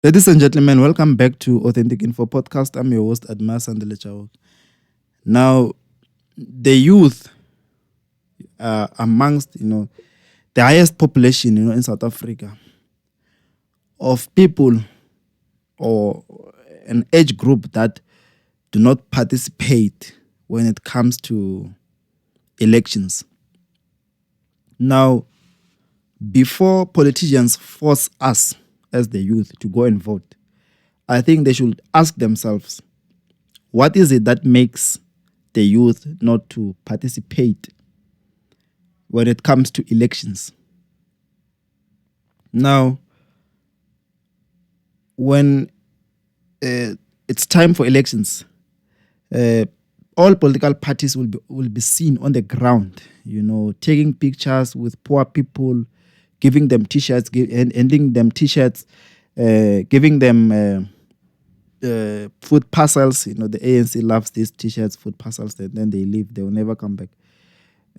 Ladies and gentlemen, welcome back to Authentic Info Podcast. I'm your host, Adma Sandele. Now, the youth amongst the highest population in South Africa of people or an age group that do not participate when it comes to elections. Now, before politicians force us as the youth to go and vote, I think they should ask themselves, what is it that makes the youth not to participate when it comes to elections? Now, when it's time for elections, uh, all political parties will be seen on the ground, taking pictures with poor people, giving them T-shirts, handing them T-shirts, giving them food parcels. The ANC loves these T-shirts, food parcels, and then they leave. They will never come back.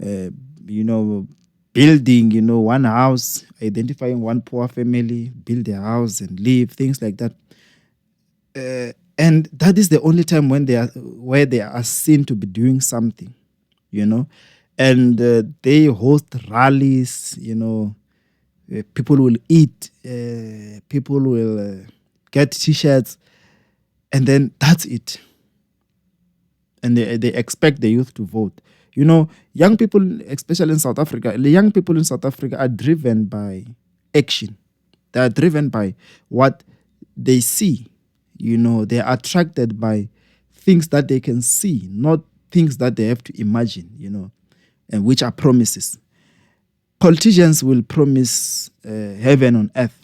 Uh, you know, Building, one house, identifying one poor family, build a house and leave, things like that. And that is the only time where they are seen to be doing something, you know. And they host rallies, people will eat, people will get T-shirts, and then that's it. And they expect the youth to vote. Young people, especially in South Africa, the young people in South Africa are driven by action. They are driven by what they see. They are attracted by things that they can see, not things that they have to imagine, and which are promises. Politicians will promise heaven on earth,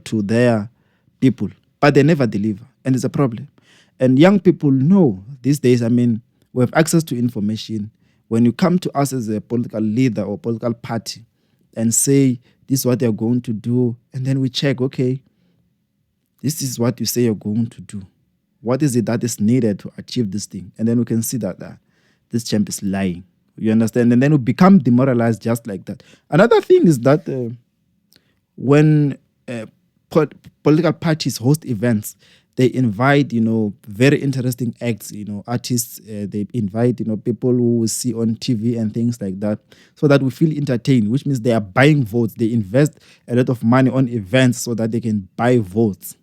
to their people, but they never deliver. And it's a problem. And young people know these days, we have access to information. When you come to us as a political leader or political party and say, this is what they're going to do, and then we check, okay, this is what you say you're going to do. What is it that is needed to achieve this thing? And then we can see that this champ is lying. You understand? And then we become demoralized just like that. Another thing is that when political parties host events, they invite, very interesting acts, artists. They invite, people who we see on TV and things like that, so that we feel entertained, which means they are buying votes. They invest a lot of money on events so that they can buy votes.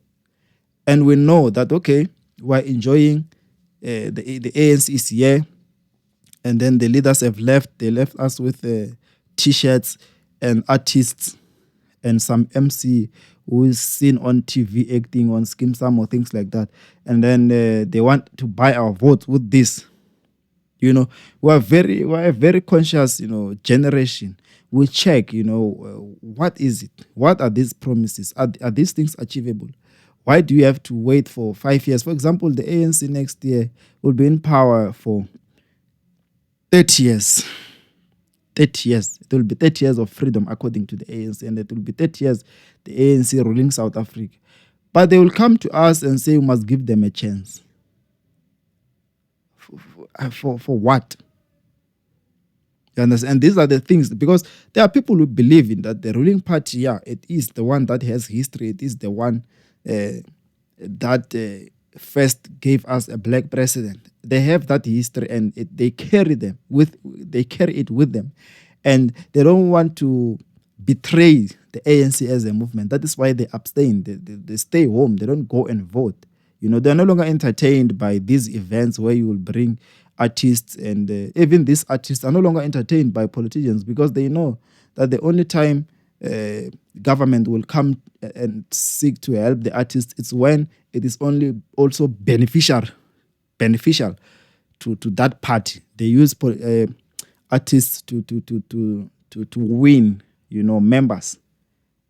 And we know that, okay, we're enjoying the ANC is here, and then the leaders have left. They left us with T-shirts and artists and some MC who is seen on TV acting on Skim Sam or things like that. And then they want to buy our votes with this. We're a very conscious, generation. We check, what is it? What are these promises? Are these things achievable? Why do you have to wait for 5 years? For example, the ANC next year will be in power for 30 years. 30 years. It will be 30 years of freedom according to the ANC, and it will be 30 years the ANC ruling South Africa. But they will come to us and say we must give them a chance. For what? You understand? And these are the things, because there are people who believe in that the ruling party, it is the one that has history. It is the one that first gave us a black president. They have that history, and they carry it with them, and they don't want to betray the ANC as a movement. That is why they abstain. They stay home. They don't go and vote. They're no longer entertained by these events where you will bring artists, and even these artists are no longer entertained by politicians, because they know that the only time government will come and seek to help the artists, it's when it is only also beneficial to that party. They use artists to win, members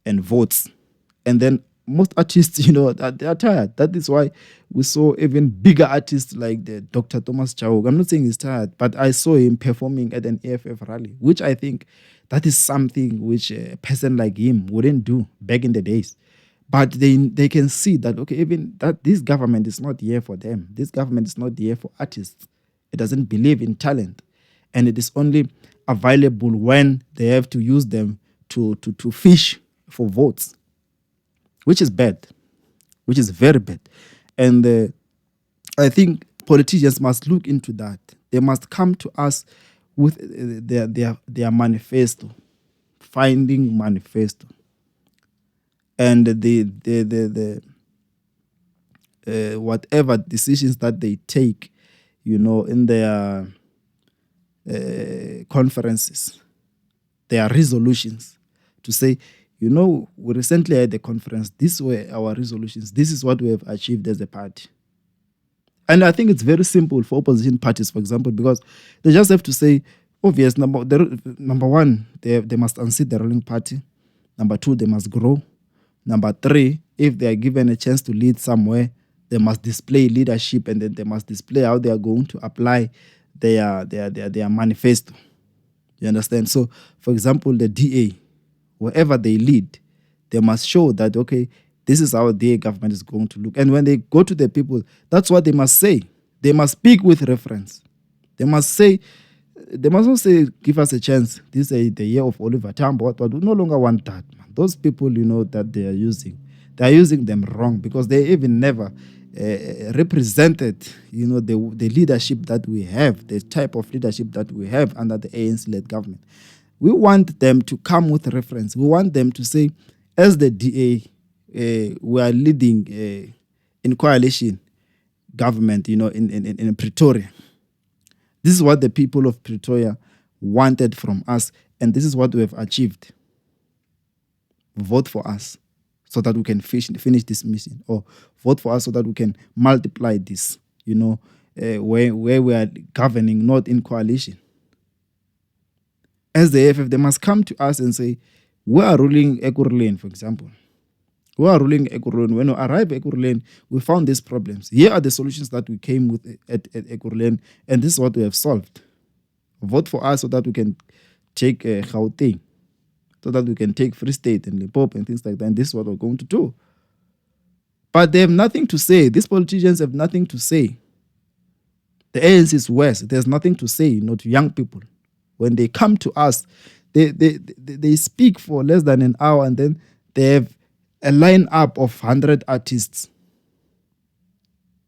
and votes. And then most artists, they are tired. That is why we saw even bigger artists like the Dr. Thomas Chauke. I'm not saying he's tired, but I saw him performing at an AFF rally, which I think that is something which a person like him wouldn't do back in the days. But they can see that, okay, even that this government is not here for them. This government is not here for artists. It doesn't believe in talent. And it is only available when they have to use them to fish for votes, which is bad. which is very bad. And I think politicians must look into that. They must come to us with their manifesto, finding manifesto, and the whatever decisions that they take, in their conferences, their resolutions, to say, we recently had a conference. These were our resolutions. This is what we have achieved as a party. And I think it's very simple for opposition parties, for example, because they just have to say, obvious, number one, they must unseat the ruling party. Number two, they must grow. Number three, if they are given a chance to lead somewhere, they must display leadership, and then they must display how they are going to apply their manifesto. You understand? So, for example, the DA, wherever they lead, they must show that, okay, this is how their government is going to look. And when they go to the people, that's what they must say. They must speak with reference. They must not say, give us a chance. This is the year of Oliver Tambo, but we no longer want that. Man. Those people, that they are using them wrong, because they even never represented, the leadership that we have, the type of leadership that we have under the ANC-led government. We want them to come with reference. We want them to say, as the DA, we are leading in coalition government, in Pretoria. This is what the people of Pretoria wanted from us, and this is what we have achieved. Vote for us so that we can finish this mission, or vote for us so that we can multiply this, where we are governing, not in coalition. As the AFF, they must come to us and say, we are ruling Ekurhuleni, for example. We are ruling Ekurhuleni. When we arrive at Ekurhuleni, we found these problems. Here are the solutions that we came with at Ekurhuleni, and this is what we have solved. Vote for us so that we can take Gauteng, so that we can take Free State and Limpopo and things like that, and this is what we're going to do. But they have nothing to say. These politicians have nothing to say. The ANC is worse. There's nothing to say, to young people. When they come to us, they speak for less than an hour, and then they have a lineup of 100 artists,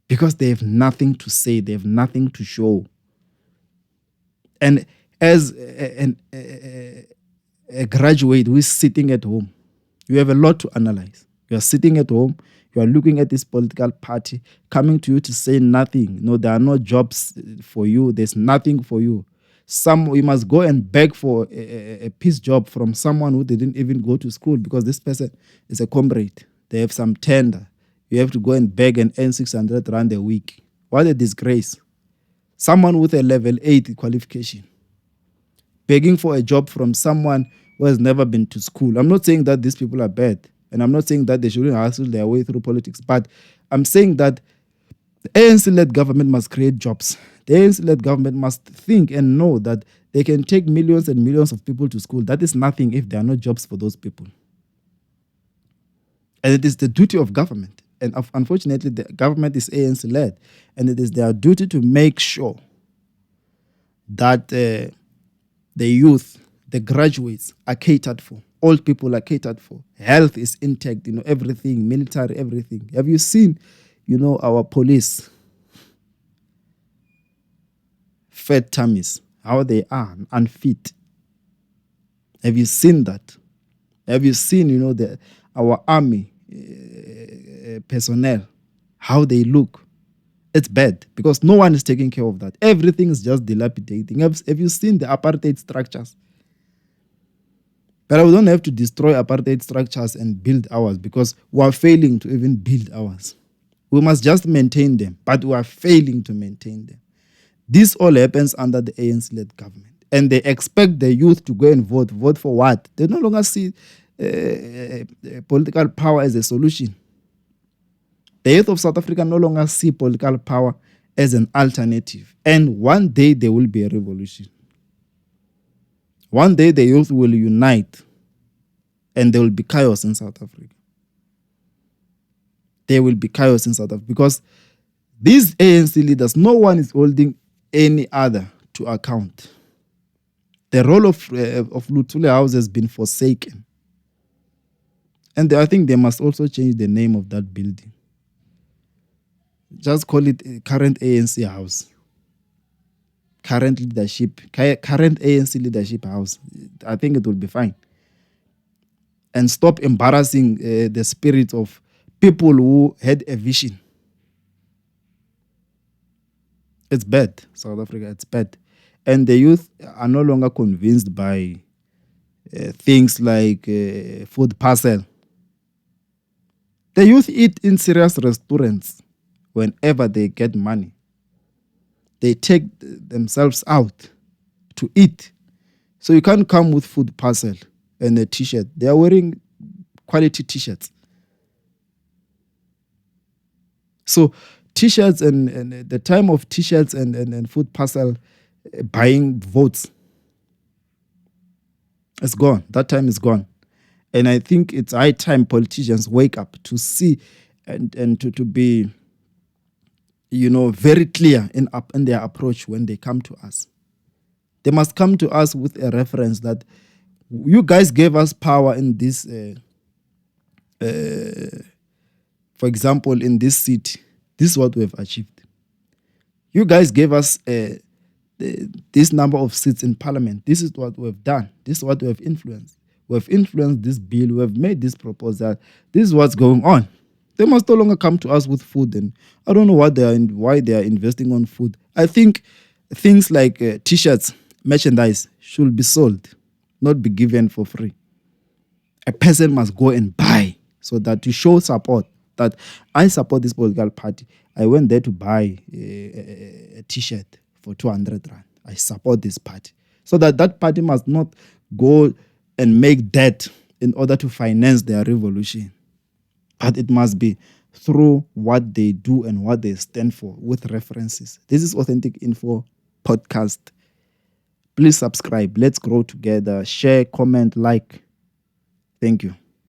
because they have nothing to say. They have nothing to show. And as a graduate who is sitting at home, you have a lot to analyze. You are sitting at home, you are looking at this political party coming to you to say nothing. There are no jobs for you. There's nothing for you. You must go and beg for a peace job from someone who didn't even go to school, because this person is a comrade. They have some tender. You have to go and beg and earn 600 rand a week. What a disgrace. Someone with a level 8 qualification, begging for a job from someone who has never been to school. I'm not saying that these people are bad, and I'm not saying that they shouldn't hustle their way through politics, but I'm saying that the ANC-led government must create jobs. The ANC-led government must think and know that they can take millions and millions of people to school. That is nothing if there are no jobs for those people. And it is the duty of government. And unfortunately, the government is ANC-led. And it is their duty to make sure that the youth, the graduates are catered for. Old people are catered for. Health is intact, everything, military, everything. Have you seen, our police? Fat tummies, how they are unfit. Have you seen that? Have you seen, our army personnel, how they look? It's bad, because no one is taking care of that. Everything is just dilapidating. Have you seen the apartheid structures? But we don't have to destroy apartheid structures and build ours, because we are failing to even build ours. We must just maintain them, but we are failing to maintain them. This all happens under the ANC-led government. And they expect the youth to go and vote. Vote for what? They no longer see political power as a solution. The youth of South Africa no longer see political power as an alternative. And one day there will be a revolution. One day the youth will unite, and there will be chaos in South Africa. There will be chaos in South Africa, because these ANC leaders, no one is holding any other to account. The role of Luthuli House has been forsaken. And I think they must also change the name of that building. Just call it current ANC house. Current leadership, current ANC leadership house. I think it will be fine. And stop embarrassing the spirit of people who had a vision. It's bad, South Africa. It's bad. And the youth are no longer convinced by things like food parcel. The youth eat in serious restaurants whenever they get money. They take themselves out to eat. So you can't come with food parcel and a t-shirt. They are wearing quality t-shirts. So t-shirts and the time of t-shirts and food parcel buying votes, it's gone. That time is gone. And I think it's high time politicians wake up to see and to be, very clear in their approach when they come to us. They must come to us with a reference that you guys gave us power in this, for example, in this city. This is what we have achieved. You guys gave us this number of seats in parliament. This is what we have done. This is what we have influenced. We have influenced this bill. We have made this proposal. This is what's going on. They must no longer come to us with food. And I don't know why they are investing on food. I think things like t-shirts, merchandise should be sold, not be given for free. A person must go and buy so that to show support, that I support this political party. I went there to buy a t-shirt for 200 rand. I support this party. So that party must not go and make debt in order to finance their revolution. But it must be through what they do and what they stand for with references. This is Authentic Info Podcast. Please subscribe. Let's grow together. Share, comment, like. Thank you.